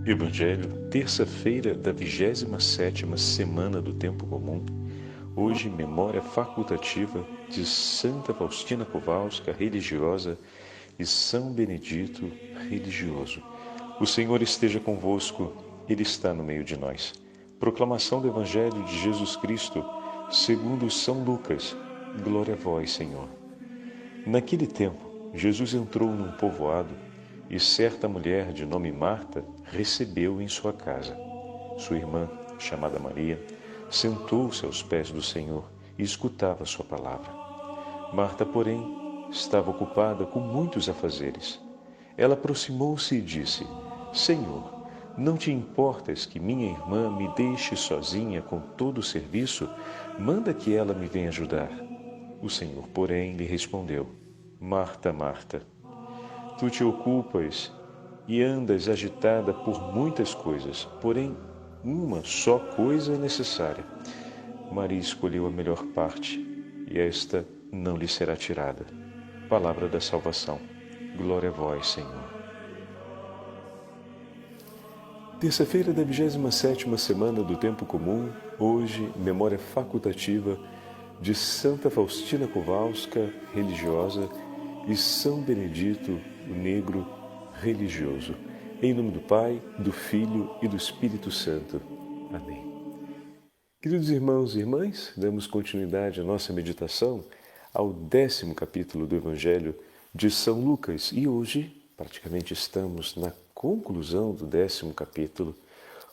Evangelho, terça-feira da 27ª semana do Tempo Comum. Hoje, memória facultativa de Santa Faustina Kowalska, religiosa, e São Benedito, religioso. O Senhor esteja convosco, Ele está no meio de nós. Proclamação do Evangelho de Jesus Cristo, segundo São Lucas. Glória a vós, Senhor. Naquele tempo, Jesus entrou num povoado e certa mulher de nome Marta recebeu-o em sua casa. Sua irmã, chamada Maria, sentou-se aos pés do Senhor e escutava sua palavra. Marta, porém, estava ocupada com muitos afazeres. Ela aproximou-se e disse: Senhor, não te importas que minha irmã me deixe sozinha com todo o serviço? Manda que ela me venha ajudar. O Senhor, porém, lhe respondeu: Marta, Marta, tu te ocupas e andas agitada por muitas coisas, porém uma só coisa é necessária. Maria escolheu a melhor parte, e esta não lhe será tirada. Palavra da salvação. Glória a vós, Senhor. Terça-feira da 27ª semana do Tempo Comum. Hoje, memória facultativa de Santa Faustina Kowalska, religiosa, e São Benedito, o negro, religioso. Em nome do Pai, do Filho e do Espírito Santo. Amém. Queridos irmãos e irmãs, damos continuidade à nossa meditação ao 10º capítulo do Evangelho de São Lucas. E hoje, praticamente estamos na conclusão do 10º capítulo.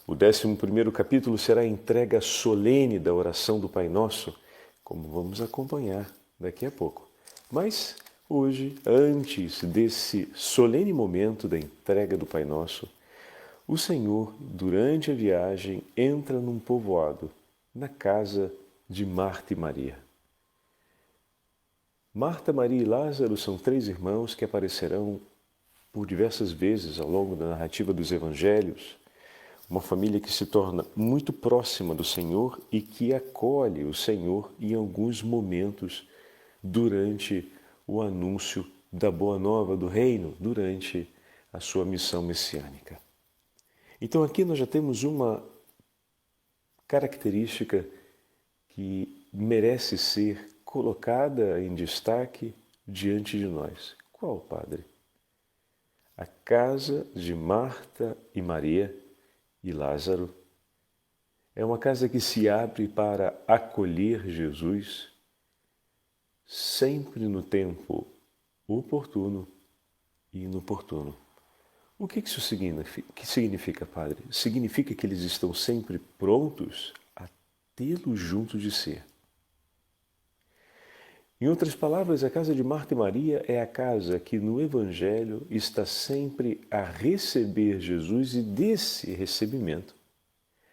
O 11º capítulo será a entrega solene da oração do Pai Nosso, como vamos acompanhar daqui a pouco. Mas hoje, antes desse solene momento da entrega do Pai Nosso, o Senhor, durante a viagem, entra num povoado, na casa de Marta e Maria. Marta, Maria e Lázaro são 3 irmãos que aparecerão por diversas vezes ao longo da narrativa dos Evangelhos. Uma família que se torna muito próxima do Senhor e que acolhe o Senhor em alguns momentos durante o anúncio da Boa Nova do Reino, durante a sua missão messiânica. Então aqui nós já temos uma característica que merece ser colocada em destaque diante de nós. Qual, Padre? A casa de Marta e Maria e Lázaro é uma casa que se abre para acolher Jesus sempre no tempo oportuno e inoportuno. O que isso significa, Padre? Significa que eles estão sempre prontos a tê-lo junto de si. Em outras palavras, a casa de Marta e Maria é a casa que no Evangelho está sempre a receber Jesus e desse recebimento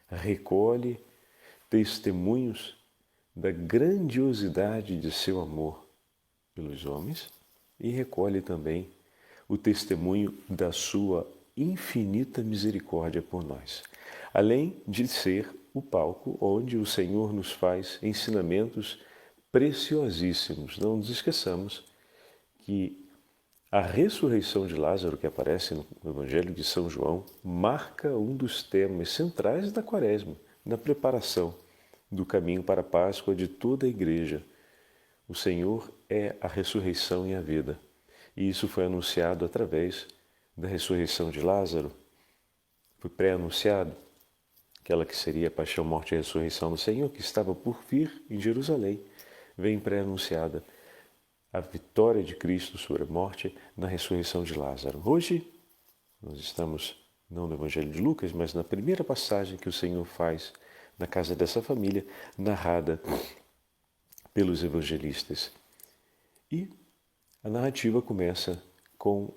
recolhe testemunhos da grandiosidade de seu amor pelos homens e recolhe também o testemunho da sua infinita misericórdia por nós, além de ser o palco onde o Senhor nos faz ensinamentos preciosíssimos. Não nos esqueçamos que a ressurreição de Lázaro, que aparece no Evangelho de São João, marca um dos temas centrais da Quaresma, na preparação do caminho para a Páscoa de toda a Igreja. O Senhor é a ressurreição e a vida. E isso foi anunciado através da ressurreição de Lázaro. Foi pré-anunciado, aquela que seria a paixão, morte e ressurreição do Senhor, que estava por vir em Jerusalém. Vem pré-anunciada a vitória de Cristo sobre a morte na ressurreição de Lázaro. Hoje, nós estamos não no Evangelho de Lucas, mas na primeira passagem que o Senhor faz na casa dessa família, narrada pelos evangelistas. E a narrativa começa com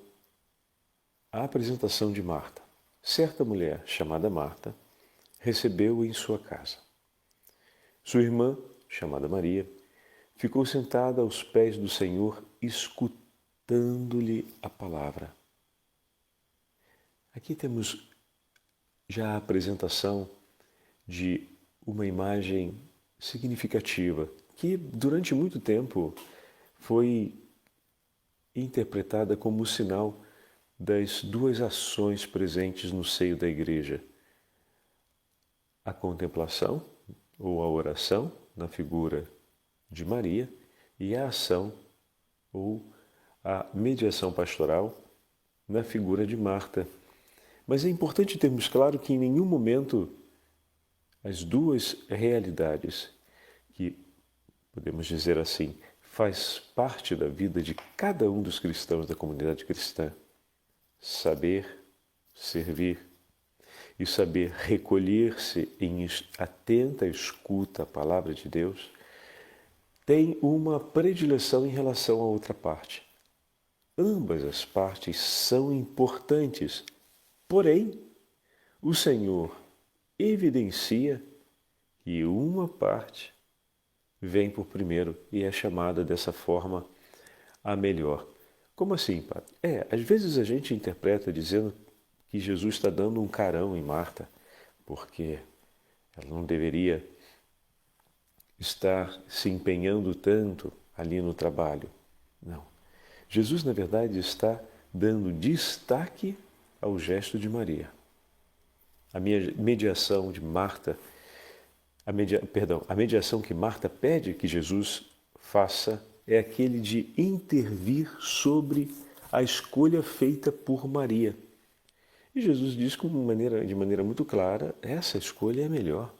a apresentação de Marta. Certa mulher, chamada Marta, recebeu-o em sua casa. Sua irmã, chamada Maria, ficou sentada aos pés do Senhor, escutando-lhe a palavra. Aqui temos já a apresentação de uma imagem significativa que durante muito tempo foi interpretada como o sinal das duas ações presentes no seio da igreja: a contemplação ou a oração na figura de Maria e a ação ou a mediação pastoral na figura de Marta. Mas é importante termos claro que em nenhum momento as duas realidades, que podemos dizer assim, faz parte da vida de cada um dos cristãos da comunidade cristã, saber servir e saber recolher-se em atenta escuta à palavra de Deus, tem uma predileção em relação à outra parte. Ambas as partes são importantes, porém, o Senhor evidencia que uma parte vem por primeiro e é chamada dessa forma a melhor. Como assim, padre? Às vezes a gente interpreta dizendo que Jesus está dando um carão em Marta, porque ela não deveria estar se empenhando tanto ali no trabalho. Não. Jesus, na verdade, está dando destaque ao gesto de Maria. A mediação de Marta, a mediação que Marta pede que Jesus faça é aquele de intervir sobre a escolha feita por Maria. E Jesus diz de maneira muito clara, essa escolha é a melhor.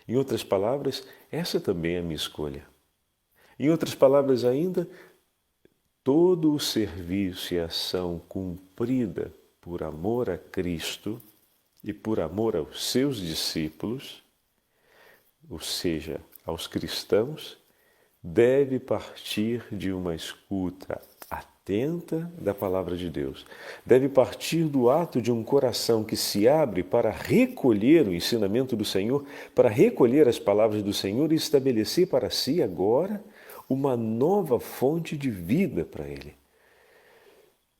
Em outras palavras, essa também é a minha escolha. Em outras palavras ainda, todo o serviço e ação cumprida por amor a Cristo e por amor aos seus discípulos, ou seja, aos cristãos, deve partir de uma escuta atenta da palavra de Deus. Deve partir do ato de um coração que se abre para recolher o ensinamento do Senhor, para recolher as palavras do Senhor e estabelecer para si agora uma nova fonte de vida para ele.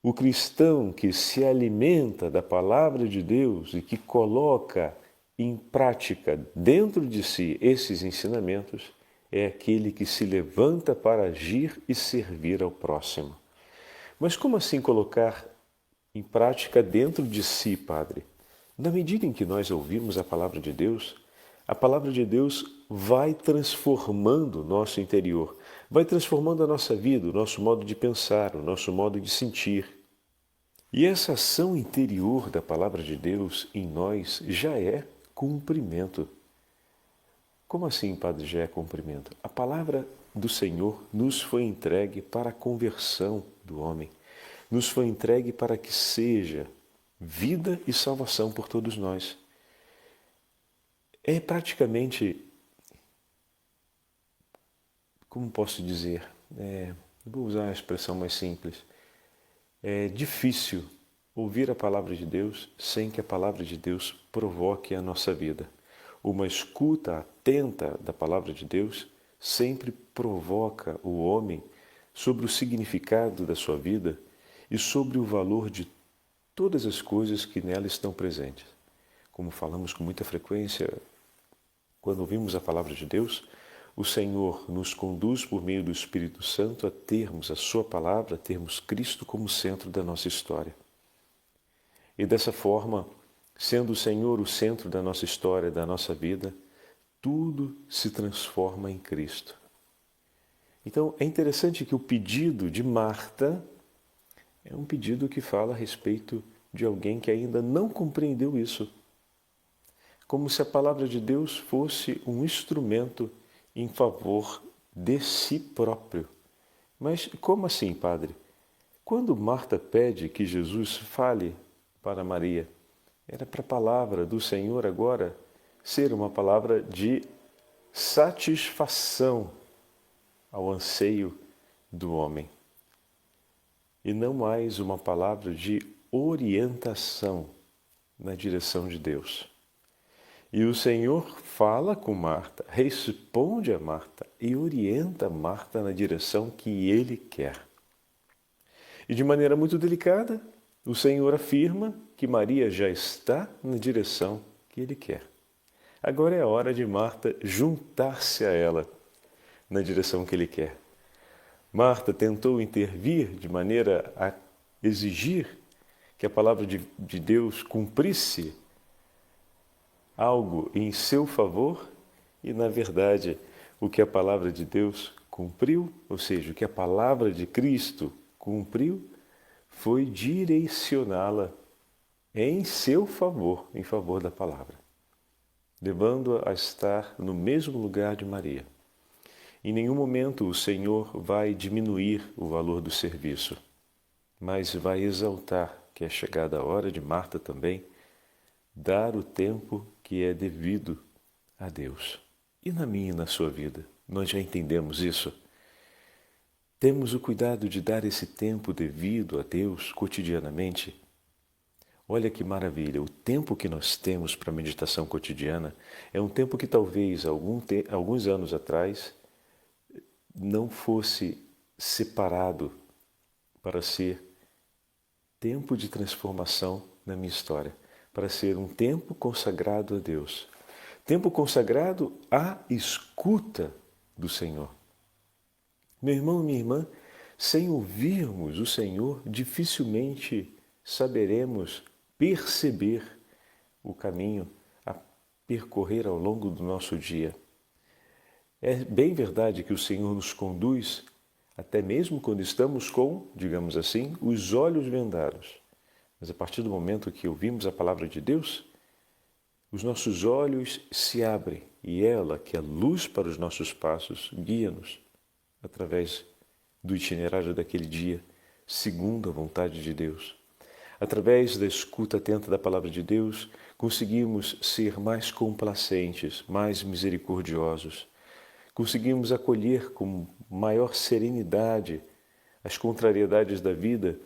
O cristão que se alimenta da palavra de Deus e que coloca em prática dentro de si esses ensinamentos é aquele que se levanta para agir e servir ao próximo. Mas como assim colocar em prática dentro de si, Padre? Na medida em que nós ouvimos a palavra de Deus vai transformando o nosso interior, vai transformando a nossa vida, o nosso modo de pensar, o nosso modo de sentir. E essa ação interior da palavra de Deus em nós já é cumprimento. Como assim, Padre, já é cumprimento? A palavra do Senhor nos foi entregue para a conversão do homem, nos foi entregue para que seja vida e salvação por todos nós. É praticamente, como posso dizer, vou usar a expressão mais simples, é difícil ouvir a palavra de Deus sem que a palavra de Deus provoque a nossa vida. Uma escuta atenta da palavra de Deus sempre provoca o homem sobre o significado da sua vida e sobre o valor de todas as coisas que nela estão presentes. Como falamos com muita frequência, quando ouvimos a palavra de Deus, o Senhor nos conduz por meio do Espírito Santo a termos a sua palavra, a termos Cristo como centro da nossa história. E dessa forma, sendo o Senhor o centro da nossa história, da nossa vida, tudo se transforma em Cristo. Então, é interessante que o pedido de Marta é um pedido que fala a respeito de alguém que ainda não compreendeu isso. Como se a palavra de Deus fosse um instrumento em favor de si próprio. Mas como assim, Padre? Quando Marta pede que Jesus fale para Maria, era para a palavra do Senhor agora ser uma palavra de satisfação ao anseio do homem. E não mais uma palavra de orientação na direção de Deus. E o Senhor fala com Marta, responde a Marta e orienta Marta na direção que Ele quer. E de maneira muito delicada, o Senhor afirma que Maria já está na direção que Ele quer. Agora é a hora de Marta juntar-se a ela na direção que Ele quer. Marta tentou intervir de maneira a exigir que a palavra de Deus cumprisse algo em seu favor e, na verdade, o que a palavra de Deus cumpriu, ou seja, o que a palavra de Cristo cumpriu, foi direcioná-la em seu favor, em favor da palavra, levando-a a estar no mesmo lugar de Maria. Em nenhum momento o Senhor vai diminuir o valor do serviço, mas vai exaltar que é chegada a hora de Marta também dar o tempo que é devido a Deus. E na minha e na sua vida, nós já entendemos isso? Temos o cuidado de dar esse tempo devido a Deus cotidianamente? Olha que maravilha, o tempo que nós temos para meditação cotidiana é um tempo que talvez alguns anos atrás não fosse separado para ser tempo de transformação na minha história, para ser um tempo consagrado a Deus, tempo consagrado à escuta do Senhor. Meu irmão e minha irmã, sem ouvirmos o Senhor, dificilmente saberemos perceber o caminho a percorrer ao longo do nosso dia. É bem verdade que o Senhor nos conduz, até mesmo quando estamos com, digamos assim, os olhos vendados. Mas a partir do momento que ouvimos a palavra de Deus, os nossos olhos se abrem e ela, que é luz para os nossos passos, guia-nos através do itinerário daquele dia, segundo a vontade de Deus. Através da escuta atenta da palavra de Deus, conseguimos ser mais complacentes, mais misericordiosos. Conseguimos acolher com maior serenidade as contrariedades da vida.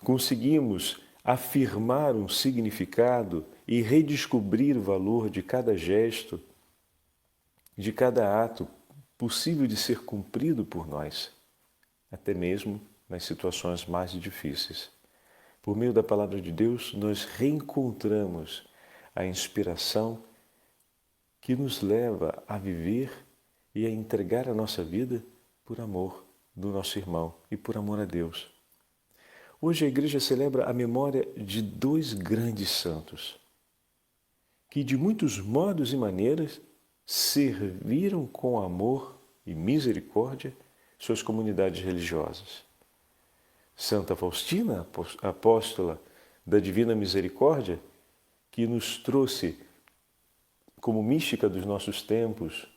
Conseguimos afirmar um significado e redescobrir o valor de cada gesto, de cada ato possível de ser cumprido por nós, até mesmo nas situações mais difíceis. Por meio da palavra de Deus, nós reencontramos a inspiração que nos leva a viver e a entregar a nossa vida por amor do nosso irmão e por amor a Deus. Hoje a igreja celebra a memória de dois grandes santos, que de muitos modos e maneiras serviram com amor e misericórdia suas comunidades religiosas. Santa Faustina, apóstola da Divina Misericórdia, que nos trouxe como mística dos nossos tempos,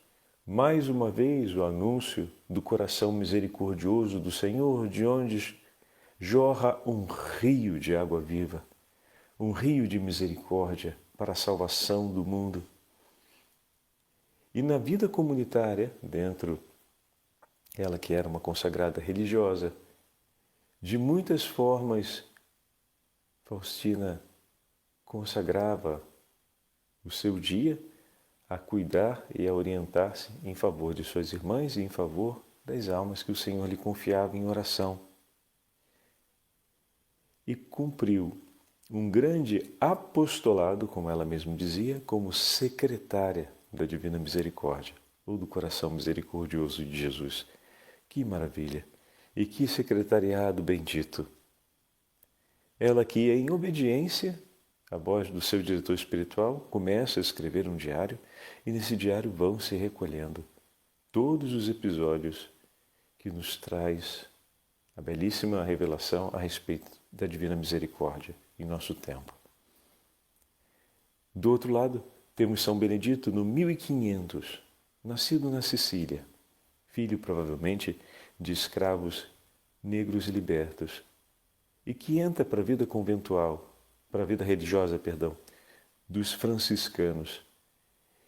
mais uma vez o anúncio do coração misericordioso do Senhor, de onde jorra um rio de água viva, um rio de misericórdia para a salvação do mundo. E na vida comunitária, dentro, ela que era uma consagrada religiosa, de muitas formas, Faustina consagrava o seu dia a cuidar e a orientar-se em favor de suas irmãs e em favor das almas que o Senhor lhe confiava em oração. E cumpriu um grande apostolado, como ela mesma dizia, como secretária da Divina Misericórdia, ou do coração misericordioso de Jesus. Que maravilha! E que secretariado bendito! Ela que, em obediência à voz do seu diretor espiritual, começa a escrever um diário, e nesse diário vão se recolhendo todos os episódios que nos traz a belíssima revelação a respeito da Divina Misericórdia em nosso tempo. Do outro lado, temos São Benedito no 1500, nascido na Sicília, filho provavelmente de escravos negros libertos, e que entra para a vida conventual, para a vida religiosa, dos franciscanos,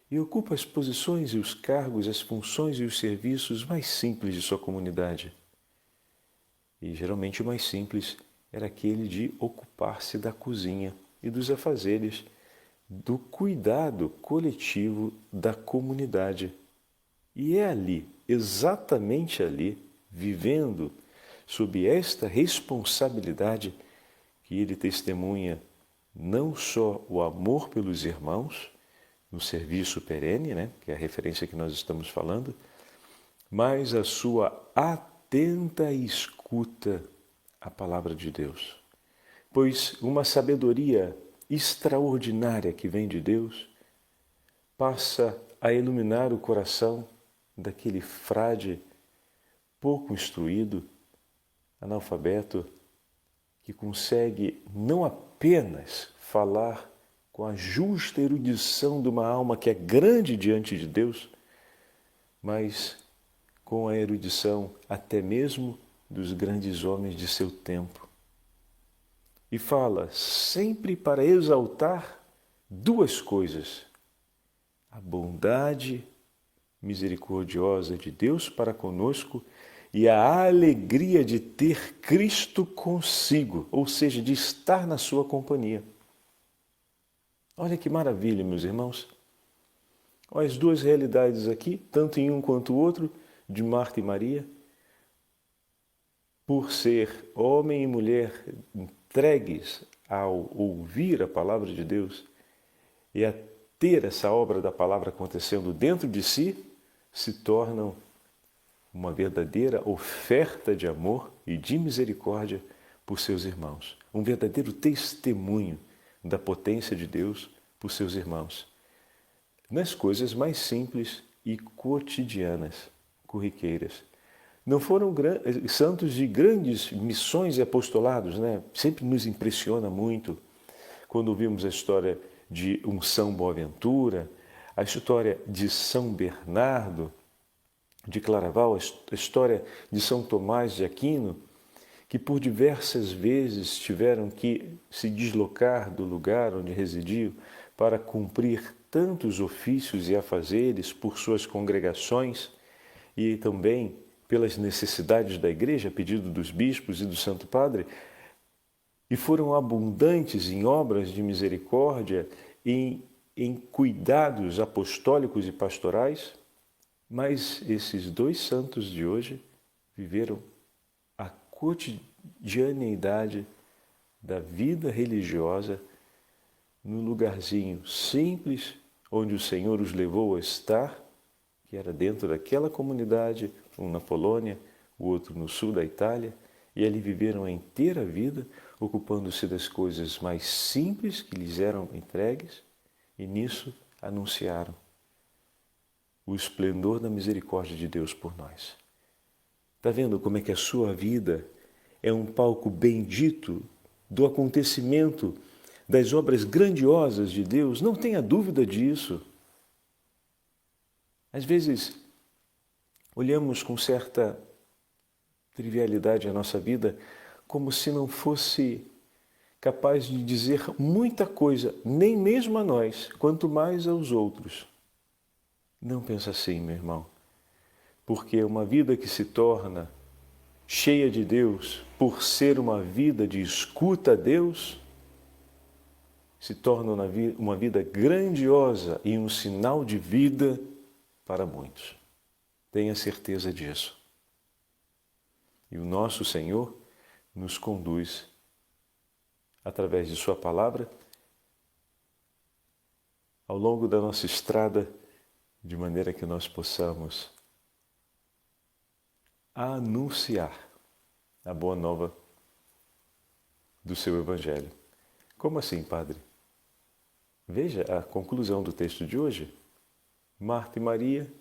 e ocupa as posições e os cargos, as funções e os serviços mais simples de sua comunidade. E geralmente o mais simples era aquele de ocupar-se da cozinha e dos afazeres, do cuidado coletivo da comunidade. E é ali, exatamente ali, vivendo sob esta responsabilidade, que ele testemunha não só o amor pelos irmãos, no serviço perene, que é a referência que nós estamos falando, mas a sua atenta escuta à palavra de Deus. pois uma sabedoria extraordinária que vem de Deus passa a iluminar o coração daquele frade pouco instruído, analfabeto, que consegue não apenas falar com a justa erudição de uma alma que é grande diante de Deus, mas com a erudição até mesmo dos grandes homens de seu tempo. E fala sempre para exaltar duas coisas: a bondade misericordiosa de Deus para conosco e a alegria de ter Cristo consigo, ou seja, de estar na sua companhia. Olha que maravilha, meus irmãos. Olha as duas realidades aqui, tanto em um quanto o outro, de Marta e Maria. Por ser homem e mulher entregues ao ouvir a palavra de Deus e a ter essa obra da palavra acontecendo dentro de si, se tornam uma verdadeira oferta de amor e de misericórdia por seus irmãos. Um verdadeiro testemunho da potência de Deus por seus irmãos. Nas coisas mais simples e cotidianas, corriqueiras. Não foram santos de grandes missões e apostolados, né? Sempre nos impressiona muito quando ouvimos a história de um São Boaventura, a história de São Bernardo de Claraval, a história de São Tomás de Aquino, que por diversas vezes tiveram que se deslocar do lugar onde residiam para cumprir tantos ofícios e afazeres por suas congregações e também pelas necessidades da igreja, a pedido dos bispos e do Santo Padre, e foram abundantes em obras de misericórdia, em cuidados apostólicos e pastorais, mas esses dois santos de hoje viveram a cotidianeidade da vida religiosa no lugarzinho simples onde o Senhor os levou a estar, que era dentro daquela comunidade, um na Polônia, o outro no sul da Itália, e ali viveram a inteira vida, ocupando-se das coisas mais simples que lhes eram entregues, e nisso anunciaram o esplendor da misericórdia de Deus por nós. Está vendo como é que a sua vida é um palco bendito do acontecimento das obras grandiosas de Deus? Não tenha dúvida disso. Às vezes, olhamos com certa trivialidade a nossa vida como se não fosse capaz de dizer muita coisa, nem mesmo a nós, quanto mais aos outros. Não pensa assim, meu irmão, porque uma vida que se torna cheia de Deus, por ser uma vida de escuta a Deus, se torna uma vida grandiosa e um sinal de vida para muitos. Tenha certeza disso. E o nosso Senhor nos conduz, através de Sua palavra, ao longo da nossa estrada, de maneira que nós possamos anunciar a boa nova do seu Evangelho. Como assim, Padre? Veja a conclusão do texto de hoje. Marta e Maria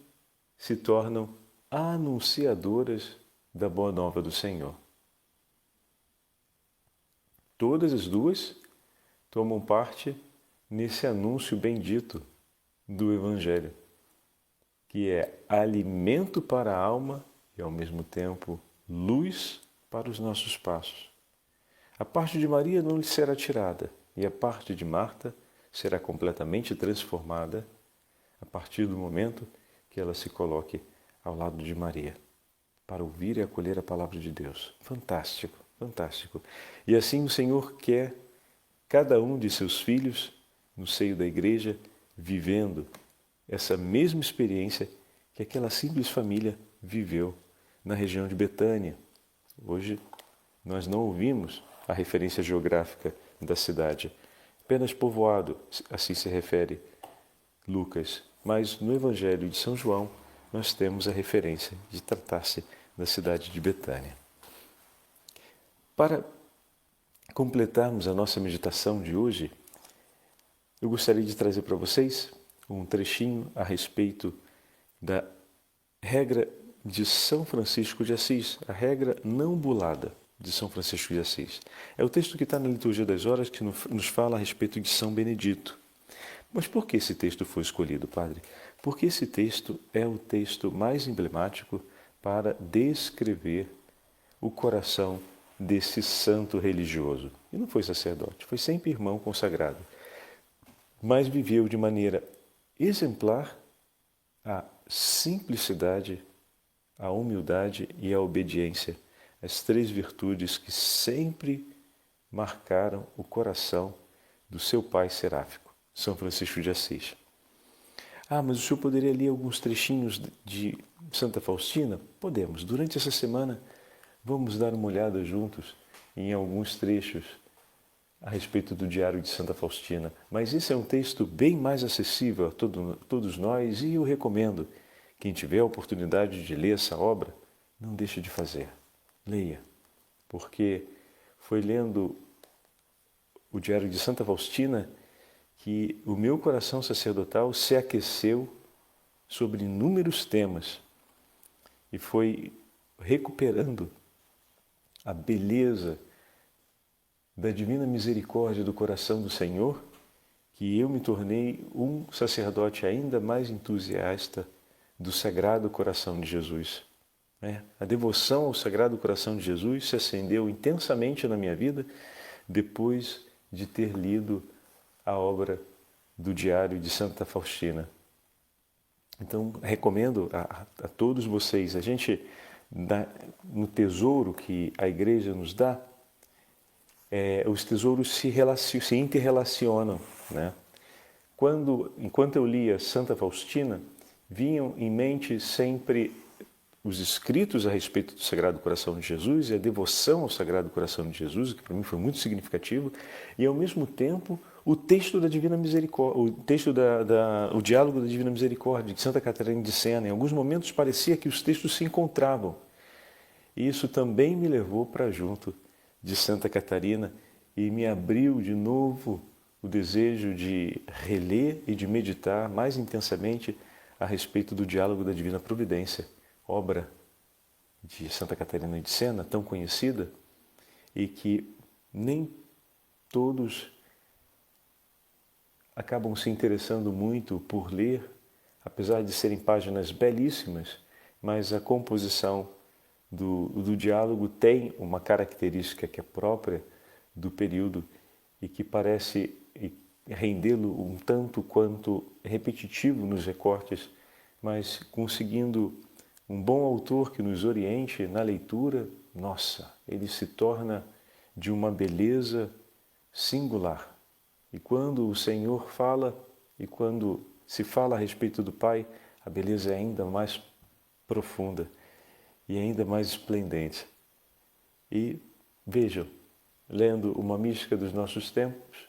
se tornam anunciadoras da boa nova do Senhor. Todas as duas tomam parte nesse anúncio bendito do Evangelho, que é alimento para a alma e, ao mesmo tempo, luz para os nossos passos. A parte de Maria não lhe será tirada, e a parte de Marta será completamente transformada a partir do momento que ela se coloque ao lado de Maria, para ouvir e acolher a palavra de Deus. Fantástico, fantástico. E assim o Senhor quer cada um de seus filhos no seio da igreja, vivendo essa mesma experiência que aquela simples família viveu na região de Betânia. Hoje nós não ouvimos a referência geográfica da cidade, apenas povoado, assim se refere Lucas, mas no Evangelho de São João nós temos a referência de tratar-se da cidade de Betânia. Para completarmos a nossa meditação de hoje, eu gostaria de trazer para vocês um trechinho a respeito da regra de São Francisco de Assis, a regra não bulada de São Francisco de Assis. É o texto que está na Liturgia das Horas que nos fala a respeito de São Benedito. Mas por que esse texto foi escolhido, Padre? Porque esse texto é o texto mais emblemático para descrever o coração desse santo religioso. E não foi sacerdote, foi sempre irmão consagrado. Mas viveu de maneira exemplar a simplicidade, a humildade e a obediência, as três virtudes que sempre marcaram o coração do seu pai seráfico, São Francisco de Assis. Mas o senhor poderia ler alguns trechinhos de Santa Faustina? Podemos. Durante essa semana, vamos dar uma olhada juntos em alguns trechos a respeito do Diário de Santa Faustina. Mas esse é um texto bem mais acessível a todos nós e eu recomendo. Quem tiver a oportunidade de ler essa obra, não deixe de fazer. Leia, porque foi lendo o Diário de Santa Faustina que o meu coração sacerdotal se aqueceu sobre inúmeros temas e foi recuperando a beleza da divina misericórdia do coração do Senhor, que eu me tornei um sacerdote ainda mais entusiasta do Sagrado Coração de Jesus. A devoção ao Sagrado Coração de Jesus se acendeu intensamente na minha vida depois de ter lido a obra do Diário de Santa Faustina. Então, recomendo a todos vocês, a gente, no tesouro que a Igreja nos dá, os tesouros se interrelacionam. Enquanto eu lia Santa Faustina, vinham em mente sempre os escritos a respeito do Sagrado Coração de Jesus e a devoção ao Sagrado Coração de Jesus, que para mim foi muito significativo, e ao mesmo tempo o texto da Divina Misericórdia, o texto o Diálogo da Divina Misericórdia de Santa Catarina de Sena. Em alguns momentos parecia que os textos se encontravam. E isso também me levou para junto de Santa Catarina e me abriu de novo o desejo de reler e de meditar mais intensamente a respeito do Diálogo da Divina Providência, obra de Santa Catarina de Sena, tão conhecida, e que nem todos acabam se interessando muito por ler, apesar de serem páginas belíssimas, mas a composição do diálogo tem uma característica que é própria do período e que parece rendê-lo um tanto quanto repetitivo nos recortes, mas conseguindo um bom autor que nos oriente na leitura, nossa, ele se torna de uma beleza singular. E quando o Senhor fala, e quando se fala a respeito do Pai, a beleza é ainda mais profunda e ainda mais esplendente. E vejam, lendo uma mística dos nossos tempos,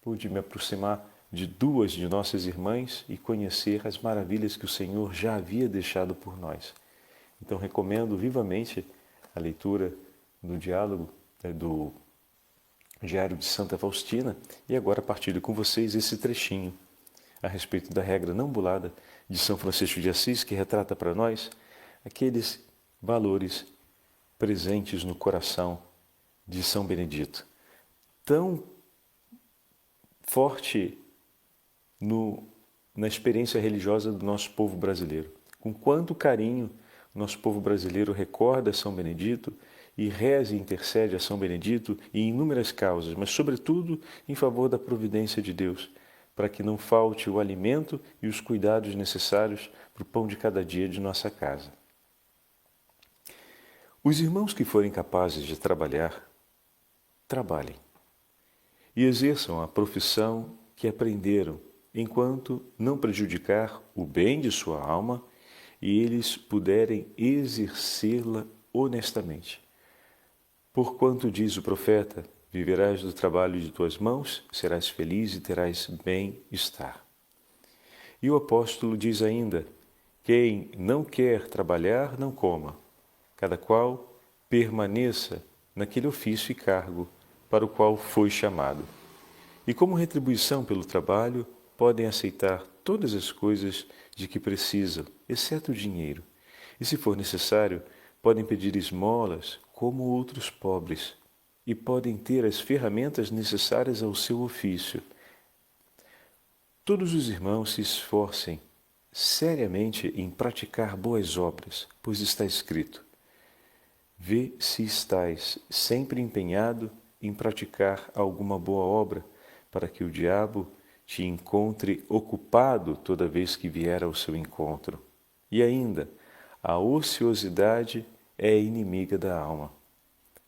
pude me aproximar de duas de nossas irmãs e conhecer as maravilhas que o Senhor já havia deixado por nós. Então recomendo vivamente a leitura do diálogo do Diário de Santa Faustina e agora partilho com vocês esse trechinho a respeito da regra não bulada de São Francisco de Assis, que retrata para nós aqueles valores presentes no coração de São Benedito, tão forte na experiência religiosa do nosso povo brasileiro. Com quanto carinho nosso povo brasileiro recorda São Benedito e reza e intercede a São Benedito em inúmeras causas, mas sobretudo em favor da providência de Deus, para que não falte o alimento e os cuidados necessários para o pão de cada dia de nossa casa. Os irmãos que forem capazes de trabalhar, trabalhem e exerçam a profissão que aprenderam, enquanto não prejudicar o bem de sua alma e eles puderem exercê-la honestamente. Porquanto diz o profeta, viverás do trabalho de tuas mãos, serás feliz e terás bem-estar. E o apóstolo diz ainda, quem não quer trabalhar, não coma. Cada qual permaneça naquele ofício e cargo para o qual foi chamado. E como retribuição pelo trabalho, podem aceitar todas as coisas de que precisam, exceto o dinheiro. E se for necessário, podem pedir esmolas como outros pobres, e podem ter as ferramentas necessárias ao seu ofício. Todos os irmãos se esforcem seriamente em praticar boas obras, pois está escrito: vê se estais sempre empenhado em praticar alguma boa obra, para que o diabo te encontre ocupado toda vez que vier ao seu encontro. E ainda, a ociosidade é inimiga da alma.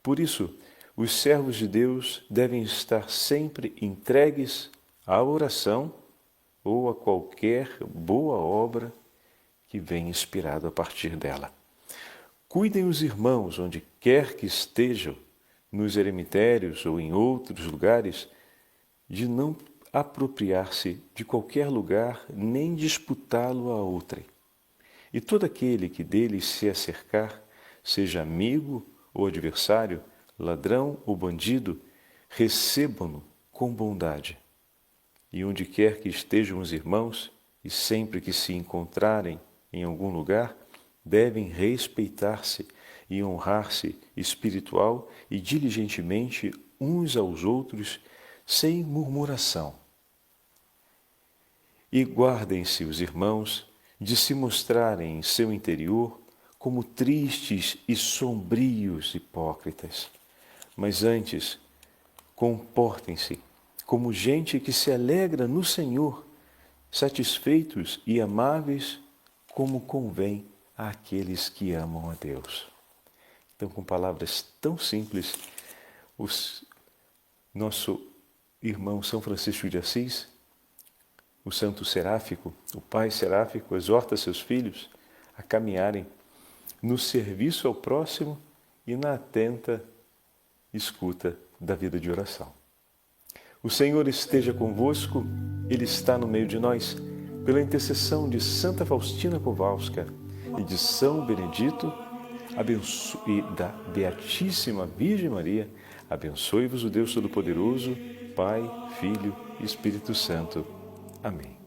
Por isso, os servos de Deus devem estar sempre entregues à oração ou a qualquer boa obra que venha inspirado a partir dela. Cuidem os irmãos onde quer que estejam, nos eremitérios ou em outros lugares, de não apropriar-se de qualquer lugar nem disputá-lo a outrem. E todo aquele que deles se acercar, seja amigo ou adversário, ladrão ou bandido, recebam-no com bondade. E onde quer que estejam os irmãos, e sempre que se encontrarem em algum lugar, devem respeitar-se e honrar-se espiritual e diligentemente uns aos outros, sem murmuração. E guardem-se os irmãos de se mostrarem em seu interior como tristes e sombrios hipócritas, mas antes comportem-se como gente que se alegra no Senhor, satisfeitos e amáveis como convém àqueles que amam a Deus. Então, com palavras tão simples, nosso irmão São Francisco de Assis, o santo seráfico, o pai seráfico, exorta seus filhos a caminharem no serviço ao próximo e na atenta escuta da vida de oração. O Senhor esteja convosco, Ele está no meio de nós. Pela intercessão de Santa Faustina Kowalska e de São Benedito, e da Beatíssima Virgem Maria, abençoe-vos o Deus Todo-Poderoso, Pai, Filho e Espírito Santo. Amém.